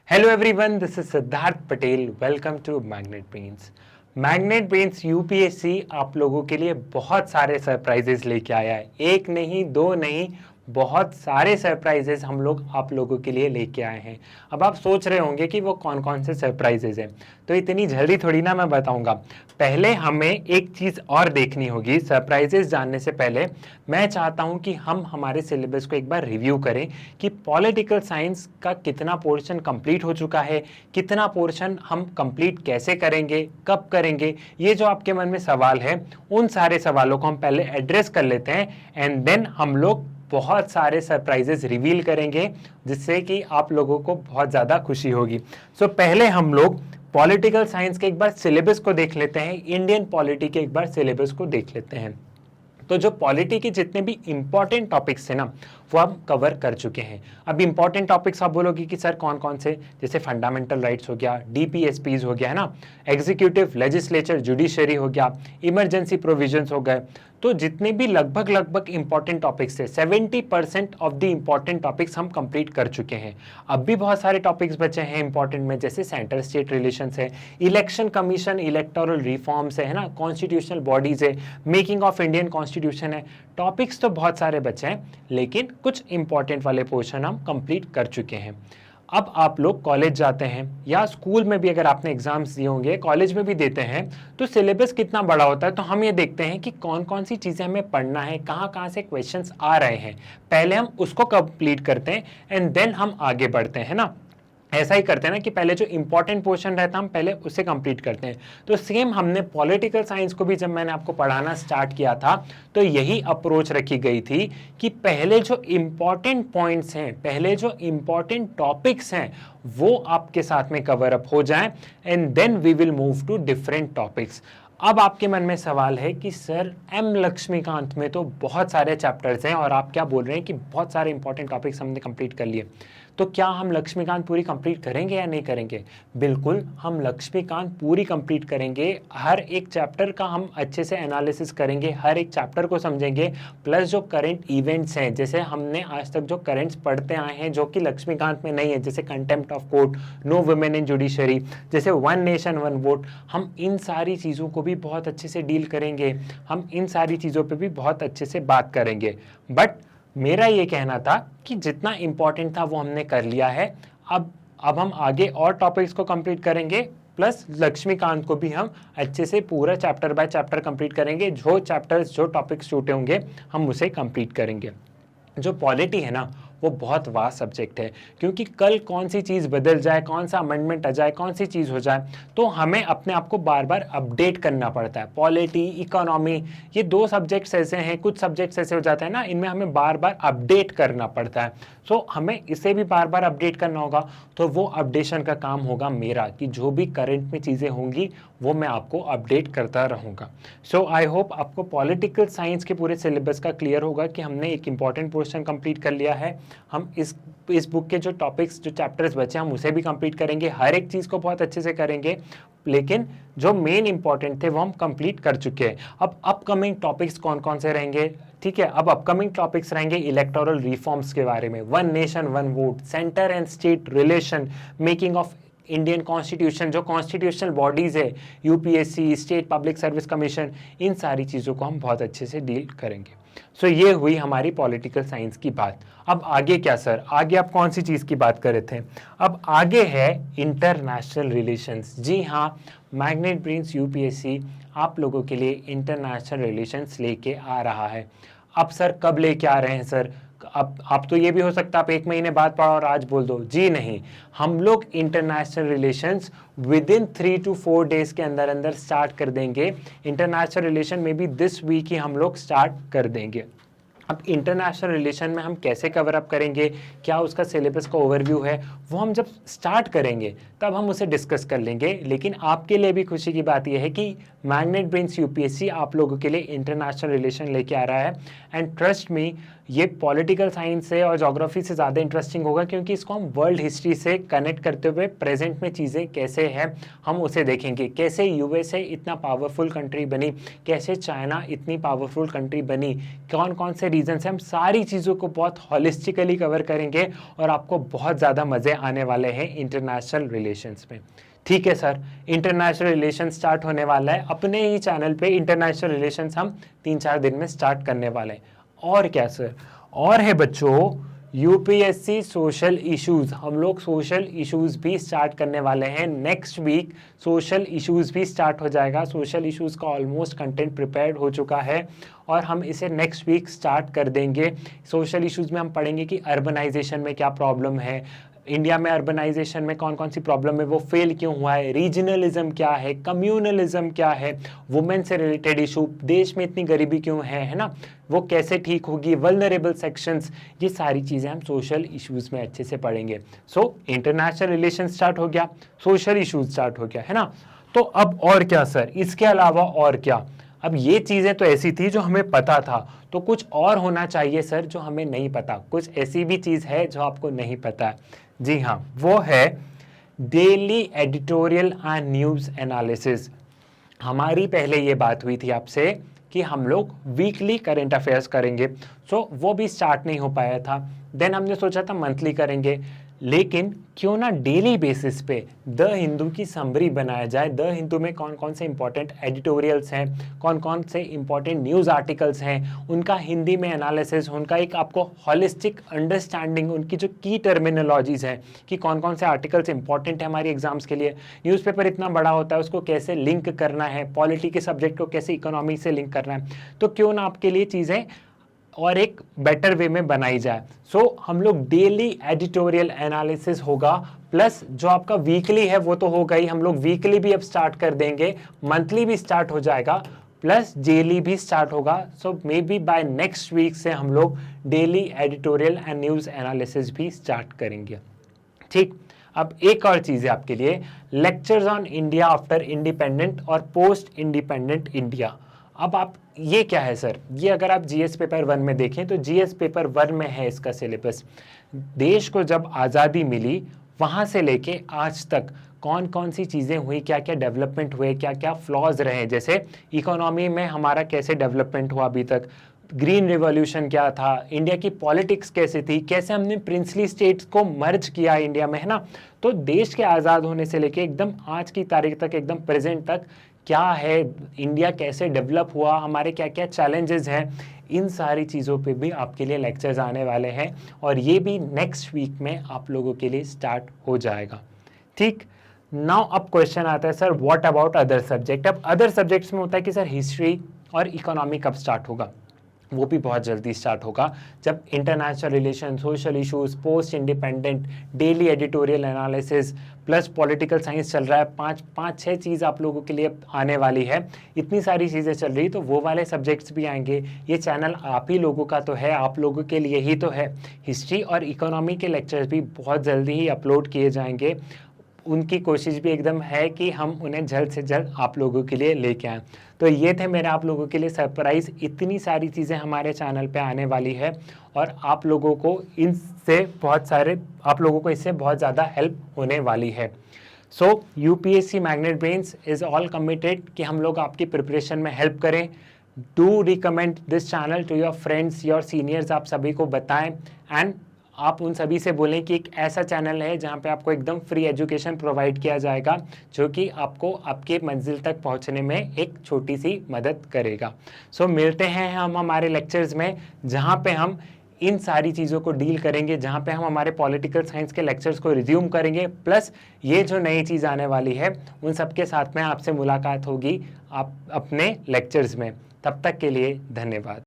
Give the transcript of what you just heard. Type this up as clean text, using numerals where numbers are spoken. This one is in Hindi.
Hello everyone, this is Siddharth Patel. Welcome to Magnet Brains. Magnet Brains UPSC आप लोगों के लिए बहुत सारे सरप्राइजेस लेके आया है। एक नहीं, दो नहीं, बहुत सारे सरप्राइजेस हम लोग आप लोगों के लिए लेके आए हैं। अब आप सोच रहे होंगे कि वो कौन कौन से सरप्राइजेस हैं, तो इतनी जल्दी थोड़ी ना मैं बताऊंगा। पहले हमें एक चीज़ और देखनी होगी। सरप्राइजेस जानने से पहले मैं चाहता हूं कि हम हमारे सिलेबस को एक बार रिव्यू करें कि पॉलिटिकल साइंस का कितना पोर्शन कंप्लीट हो चुका है, कितना पोर्शन हम कंप्लीट कैसे करेंगे, कब करेंगे। ये जो आपके मन में सवाल है, उन सारे सवालों को हम पहले एड्रेस कर लेते हैं एंड देन हम लोग बहुत सारे सरप्राइजेस रिवील करेंगे, जिससे कि आप लोगों को बहुत ज़्यादा खुशी होगी। सो पहले हम लोग पॉलिटिकल साइंस के एक बार सिलेबस को देख लेते हैं, इंडियन पॉलिटी के एक बार सिलेबस को देख लेते हैं। तो जो पॉलिटी के जितने भी इंपॉर्टेंट टॉपिक्स थे ना, वो हम कवर कर चुके हैं। अब इंपॉर्टेंट टॉपिक्स आप बोलोगे कि सर कौन कौन से, जैसे फंडामेंटल राइट्स हो गया, डीपीएसपीज हो गया है ना, एग्जीक्यूटिव, लेजिस्लेचर, जुडिशरी हो गया, इमरजेंसी प्रोविजंस हो गए। तो जितने भी लगभग इंपॉर्टेंट टॉपिक्स थे, 70% ऑफ द इंपॉर्टेंट टॉपिक्स हम कंप्लीट कर चुके हैं। अब भी बहुत सारे टॉपिक्स बचे हैं इंपॉर्टेंट में, जैसे सेंटर स्टेट रिलेशंस है, इलेक्शन कमीशन, इलेक्टोरल रिफॉर्म्स है ना, कॉन्स्टिट्यूशनल बॉडीज है, मेकिंग ऑफ इंडियन कॉन्स्टिट्यूशन है। टॉपिक्स तो बहुत सारे बचे हैं, लेकिन कुछ इंपॉर्टेंट वाले पोर्शन हम कंप्लीट कर चुके हैं। अब आप लोग कॉलेज जाते हैं या स्कूल में भी अगर आपने एग्जाम्स दिए होंगे, कॉलेज में भी देते हैं, तो सिलेबस कितना बड़ा होता है। तो हम ये देखते हैं कि कौन कौन सी चीज़ें हमें पढ़ना है, कहाँ कहाँ से क्वेश्चंस आ रहे हैं, पहले हम उसको कंप्लीट करते हैं एंड देन हम आगे बढ़ते हैं ना। ऐसा ही करते हैं ना कि पहले जो इंपॉर्टेंट पोर्शन रहता है हम पहले उसे कंप्लीट करते हैं। तो सेम हमने पॉलिटिकल साइंस को भी जब मैंने आपको पढ़ाना स्टार्ट किया था, तो यही अप्रोच रखी गई थी कि पहले जो इंपॉर्टेंट पॉइंट्स हैं, पहले जो इंपॉर्टेंट टॉपिक्स हैं, वो आपके साथ में कवर अप हो जाएं and then we will move to different topics. अब आपके मन में सवाल है कि सर एम लक्ष्मीकांत में तो बहुत सारे चैप्टर्स हैं और आप क्या बोल रहे हैं कि बहुत सारे इंपॉर्टेंट टॉपिक्स हमने कंप्लीट कर लिए, तो क्या हम लक्ष्मीकांत पूरी कंप्लीट करेंगे या नहीं करेंगे? बिल्कुल, हम लक्ष्मीकांत पूरी कंप्लीट करेंगे। हर एक चैप्टर का हम अच्छे से एनालिसिस करेंगे, हर एक चैप्टर को समझेंगे, प्लस जो करंट इवेंट्स हैं, जैसे हमने आज तक जो करंट्स पढ़ते आए हैं जो कि लक्ष्मीकांत में नहीं है, जैसे contempt of court, no women in judiciary, जैसे वन नेशन वन वोट, हम इन सारी चीज़ों को भी बहुत अच्छे से डील करेंगे, हम इन सारी चीज़ों पर भी बहुत अच्छे से बात करेंगे। बट मेरा ये कहना था कि जितना इंपॉर्टेंट था वो हमने कर लिया है। अब हम आगे और टॉपिक्स को कंप्लीट करेंगे, प्लस लक्ष्मीकांत को भी हम अच्छे से पूरा चैप्टर बाय चैप्टर कंप्लीट करेंगे। जो चैप्टर्स, जो टॉपिक्स छूटे होंगे हम उसे कंप्लीट करेंगे। जो पॉलिटी है ना, वो बहुत वास्ट सब्जेक्ट है, क्योंकि कल कौन सी चीज़ बदल जाए, कौन सा अमेंडमेंट आ जाए, कौन सी चीज़ हो जाए, तो हमें अपने आप को बार बार अपडेट करना पड़ता है। पॉलिटी, इकोनॉमी, ये दो सब्जेक्ट्स ऐसे हैं, कुछ सब्जेक्ट्स ऐसे हो जाते हैं ना, इनमें हमें बार बार अपडेट करना पड़ता है। सो हमें इसे भी बार बार अपडेट करना होगा। तो वो अपडेशन का काम होगा मेरा, कि जो भी करंट में चीज़ें होंगी वो मैं आपको अपडेट करता रहूँगा। सो आई होप आपको पॉलिटिकल साइंस के पूरे सिलेबस का क्लियर होगा कि हमने एक इंपॉर्टेंट पोर्शन कंप्लीट कर लिया है। हम इस बुक के जो टॉपिक्स, जो चैप्टर्स बचे, हम उसे भी कंप्लीट करेंगे, हर एक चीज़ को बहुत अच्छे से करेंगे, लेकिन जो मेन इंपॉर्टेंट थे वो हम कंप्लीट कर चुके हैं। अब अपकमिंग टॉपिक्स कौन कौन से रहेंगे? ठीक है, अब अपकमिंग टॉपिक्स रहेंगे इलेक्टोरल रिफॉर्म्स के बारे में, one nation one vote, centre and state relation, making of Indian constitution, जो कॉन्स्टिट्यूशनल बॉडीज है, UPSC, state public service commission, इन सारी चीज़ों को हम बहुत अच्छे से डील करेंगे। सो ये हुई हमारी पॉलिटिकल साइंस की बात। अब आगे क्या सर? आगे आप कौन सी चीज़ की बात कर रहे थे? अब आगे है इंटरनेशनल रिलेशंस। जी हाँ, मैग्नेट ब्रेन्स यूपीएससी आप लोगों के लिए इंटरनेशनल रिलेशंस लेके आ रहा है। अब सर कब लेके आ रहे हैं सर? अब तो ये भी हो सकता है आप एक महीने बाद पढ़ो और आज बोल दो। जी नहीं, हम लोग international relations with in 3 to 4 days के अंदर अंदर स्टार्ट कर देंगे। इंटरनेशनल रिलेशन में भी दिस वीक ही हम लोग स्टार्ट कर देंगे। अब इंटरनेशनल रिलेशन में हम कैसे कवर अप करेंगे, क्या उसका सिलेबस का ओवरव्यू है, वो हम जब स्टार्ट करेंगे तब हम उसे डिस्कस कर लेंगे। लेकिन आपके लिए भी खुशी की बात यह है कि मैग्नेट ब्रेन्स यूपीएससी आप लोगों के लिए इंटरनेशनल रिलेशन लेके आ रहा है। एंड ट्रस्ट मी, ये पॉलिटिकल साइंस से और ज्योग्राफी से ज़्यादा इंटरेस्टिंग होगा, क्योंकि इसको हम वर्ल्ड हिस्ट्री से कनेक्ट करते हुए प्रेजेंट में चीज़ें कैसे हैं हम उसे देखेंगे। कैसे यूएसए इतना पावरफुल कंट्री बनी, कैसे चाइना इतनी पावरफुल कंट्री बनी, कौन कौन से रीजन से, हम सारी चीज़ों को बहुत हॉलिस्टिकली कवर करेंगे और आपको बहुत ज़्यादा मज़े आने वाले हैं इंटरनेशनल रिलेशंस में। ठीक है सर, इंटरनेशनल रिलेशन स्टार्ट होने वाला है अपने ही चैनल पे। इंटरनेशनल रिलेशंस हम 3-4 दिन में स्टार्ट करने वाले हैं। और क्या सर, और है बच्चों यूपीएससी सोशल इश्यूज। हम लोग सोशल इश्यूज भी स्टार्ट करने वाले हैं नेक्स्ट वीक। सोशल इश्यूज भी स्टार्ट हो जाएगा। सोशल इश्यूज का ऑलमोस्ट कंटेंट प्रिपेयर्ड हो चुका है और हम इसे नेक्स्ट वीक स्टार्ट कर देंगे। सोशल इश्यूज में हम पढ़ेंगे कि अर्बनाइजेशन में क्या प्रॉब्लम है, इंडिया में अर्बनाइजेशन में कौन कौन सी प्रॉब्लम है, वो फेल क्यों हुआ है, रीजनलिज्म क्या है, कम्युनलिज्म क्या है, वुमेन से रिलेटेड इशू, देश में इतनी गरीबी क्यों है ना, वो कैसे ठीक होगी, वल्नरेबल सेक्शंस, ये सारी चीज़ें हम सोशल इश्यूज में अच्छे से पढ़ेंगे। सो इंटरनेशनल रिलेशन स्टार्ट हो गया, सोशल इश्यूज स्टार्ट हो गया, है ना। तो अब और क्या सर, इसके अलावा और क्या? अब ये चीज़ें तो ऐसी थी जो हमें पता था, तो कुछ और होना चाहिए सर जो हमें नहीं पता। कुछ ऐसी भी चीज़ है जो आपको नहीं पता है। जी हाँ, वो है daily editorial and news analysis. हमारी पहले ये बात हुई थी आपसे कि हम लोग वीकली करंट अफेयर्स करेंगे, सो वो भी स्टार्ट नहीं हो पाया था। देन हमने सोचा था मंथली करेंगे, लेकिन क्यों ना डेली बेसिस पे द हिंदू की समरी बनाया जाए। द हिंदू में कौन कौन से इंपॉर्टेंट एडिटोरियल्स हैं, कौन कौन से इंपॉर्टेंट न्यूज़ आर्टिकल्स हैं, उनका हिंदी में एनालिसिस, उनका एक आपको हॉलिस्टिक अंडरस्टैंडिंग, उनकी जो की टर्मिनोलॉजीज हैं कि कौन कौन से आर्टिकल्स इंपॉर्टेंट है हमारी एग्जाम्स के लिए। न्यूज़पेपर इतना बड़ा होता है, उसको कैसे लिंक करना है, पॉलिटी के सब्जेक्ट को कैसे इकोनॉमी से लिंक करना है, तो क्यों ना आपके लिए चीज़ें और एक बेटर वे में बनाई जाए। सो हम लोग डेली एडिटोरियल एनालिसिस होगा, प्लस जो आपका वीकली है वो तो होगा ही, हम लोग वीकली भी अब स्टार्ट कर देंगे, मंथली भी स्टार्ट हो जाएगा, प्लस डेली भी स्टार्ट होगा। So maybe by next week से हम लोग daily editorial and news analysis भी स्टार्ट करेंगे। ठीक, अब एक और चीज़ है आपके लिए, lectures on India after independent और पोस्ट इंडिपेंडेंट इंडिया। अब आप ये क्या है सर, ये अगर आप जीएस पेपर 1 में देखें तो जीएस पेपर 1 में है इसका सिलेबस। देश को जब आज़ादी मिली वहाँ से लेके आज तक कौन कौन सी चीज़ें हुई, क्या क्या डेवलपमेंट हुए, क्या क्या फ्लॉज रहे, जैसे इकोनॉमी में हमारा कैसे डेवलपमेंट हुआ अभी तक, ग्रीन रिवॉल्यूशन क्या था, इंडिया की पॉलिटिक्स कैसे थी, कैसे हमने प्रिंसली स्टेट्स को मर्ज किया इंडिया में, है ना। तो देश के आज़ाद होने से लेके एकदम आज की तारीख तक, एकदम प्रेजेंट तक क्या है, इंडिया कैसे डेवलप हुआ, हमारे क्या क्या चैलेंजेस हैं, इन सारी चीज़ों पे भी आपके लिए लेक्चर्स आने वाले हैं और ये भी नेक्स्ट वीक में आप लोगों के लिए स्टार्ट हो जाएगा। ठीक, नाउ अब क्वेश्चन आता है sir what about other subject. अब अदर सब्जेक्ट्स में होता है कि सर हिस्ट्री और इकोनॉमी कब स्टार्ट होगा, वो भी बहुत जल्दी स्टार्ट होगा, जब international relation, social issues, post independent, daily editorial analysis plus political science चल रहा है। पाँच छः चीज़ आप लोगों के लिए आने वाली है, इतनी सारी चीज़ें चल रही, तो वो वाले सब्जेक्ट्स भी आएंगे। ये चैनल आप ही लोगों का तो है, आप लोगों के लिए ही तो है। हिस्ट्री और इकोनॉमी के लेक्चर्स भी बहुत जल्दी ही अपलोड किए जाएंगे, उनकी कोशिश भी एकदम है कि हम उन्हें जल्द से जल्द आप लोगों के लिए लेके आएँ। तो ये थे मेरे आप लोगों के लिए सरप्राइज़, इतनी सारी चीज़ें हमारे चैनल पे आने वाली है और आप लोगों को इससे बहुत ज़्यादा हेल्प होने वाली है। So UPSC magnet brains is all committed कि हम लोग आपकी प्रिपरेशन में हेल्प करें। Do recommend this channel to your friends, your seniors, आप सभी को बताएं एंड आप उन सभी से बोलें कि एक ऐसा चैनल है जहां पे आपको एकदम फ्री एजुकेशन प्रोवाइड किया जाएगा जो कि आपको आपके मंजिल तक पहुंचने में एक छोटी सी मदद करेगा। सो मिलते हैं हम हमारे लेक्चर्स में जहां पे हम इन सारी चीज़ों को डील करेंगे, जहां पे हम हमारे पॉलिटिकल साइंस के लेक्चर्स को रिज्यूम करेंगे, प्लस ये जो नई चीज़ आने वाली है उन सब के साथ में आपसे मुलाकात होगी आप अपने लेक्चर्स में। तब तक के लिए धन्यवाद।